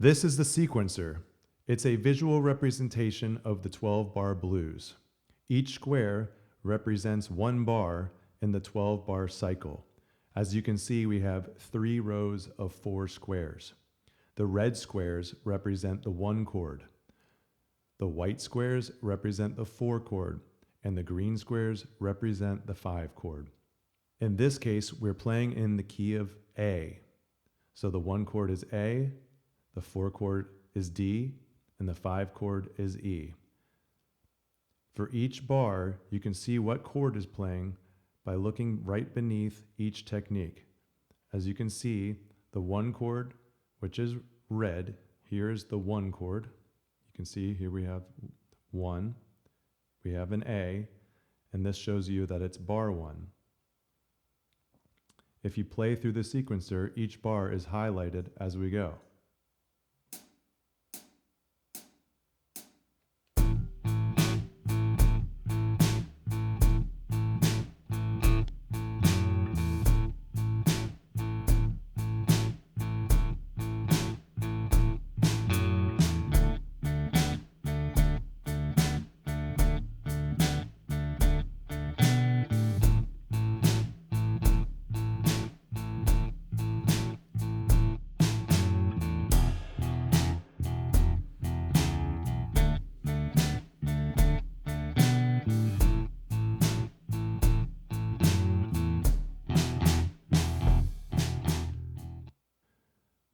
This is the sequencer. It's a visual representation of the 12-bar blues. Each square represents one bar in the 12-bar cycle. As you can see, we have 3 rows of 4 squares. The red squares represent the 1 chord. The white squares represent the 4 chord, and the green squares represent the 5 chord. In this case, we're playing in the key of A. So the 1 chord is A, the 4 chord is D, and the 5 chord is E. For each bar, you can see what chord is playing by looking right beneath each technique. As you can see, the 1 chord, which is red, here is the 1 chord. You can see here we have 1, we have an A, and this shows you that it's bar 1. If you play through the sequencer, each bar is highlighted as we go.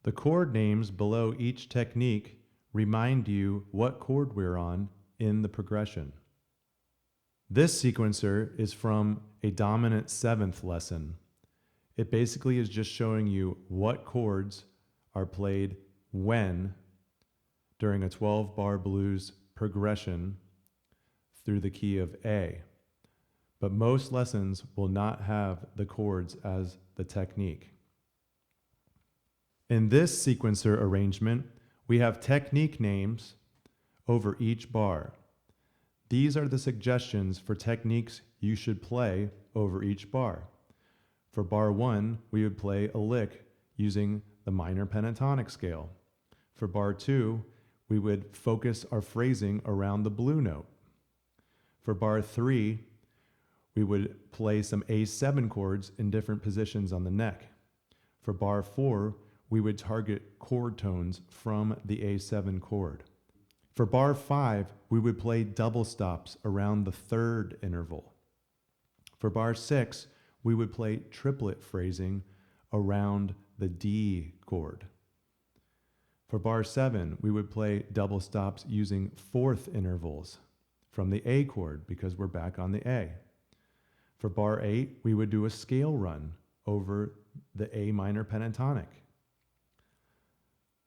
The chord names below each technique remind you what chord we're on in the progression. This sequencer is from a dominant 7th lesson. It basically is just showing you what chords are played when during a 12-bar blues progression through the key of A. But most lessons will not have the chords as the technique. In this sequencer arrangement, we have technique names over each bar. These are the suggestions for techniques you should play over each bar. For bar 1, we would play a lick using the minor pentatonic scale. For bar 2, we would focus our phrasing around the blue note. For bar 3, we would play some A7 chords in different positions on the neck. For bar 4, we would target chord tones from the A7 chord. For bar 5, we would play double stops around the 3rd interval. For bar 6, we would play triplet phrasing around the D chord. For bar 7, we would play double stops using 4th intervals from the A chord because we're back on the A. For bar 8, we would do a scale run over the A minor pentatonic.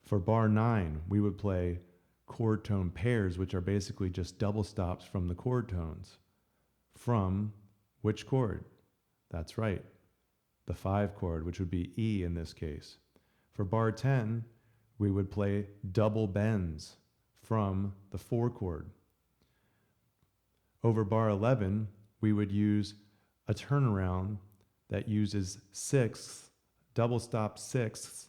For bar 9, we would play chord tone pairs, which are basically just double stops from the chord tones. From which chord? That's right, the 5 chord, which would be E in this case. For bar 10, we would play double bends from the 4 chord. Over bar 11, we would use a turnaround that uses 6ths, double stop 6ths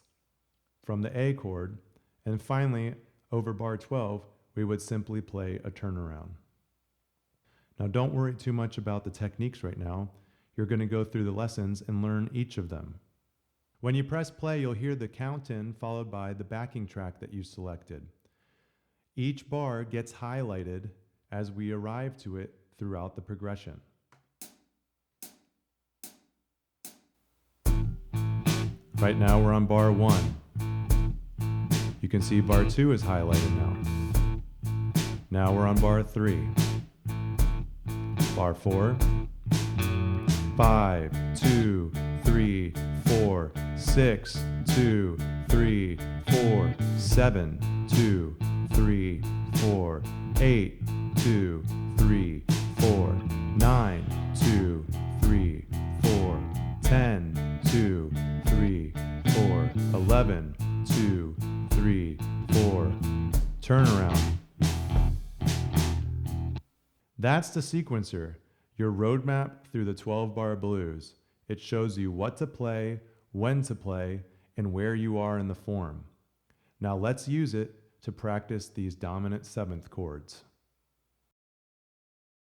from the A chord, and finally, over bar 12, we would simply play a turnaround. Now don't worry too much about the techniques right now. You're going to go through the lessons and learn each of them. When you press play, you'll hear the count-in followed by the backing track that you selected. Each bar gets highlighted as we arrive to it throughout the progression. Right now we're on bar 1. You can see bar 2 is highlighted now. Now we're on bar 3. Bar 4. 5, 2, 3, 4, 6, 2, 3, 4, 7, 2, 3, 4, 8, 2, 3, 4, 9, 2, 3, 4, 10, 2, 3, 4, 11, 2, 3, 4. Turnaround. That's the sequencer, your roadmap through the 12-bar blues. It shows you what to play, when to play, and where you are in the form. Now let's use it to practice these dominant seventh chords.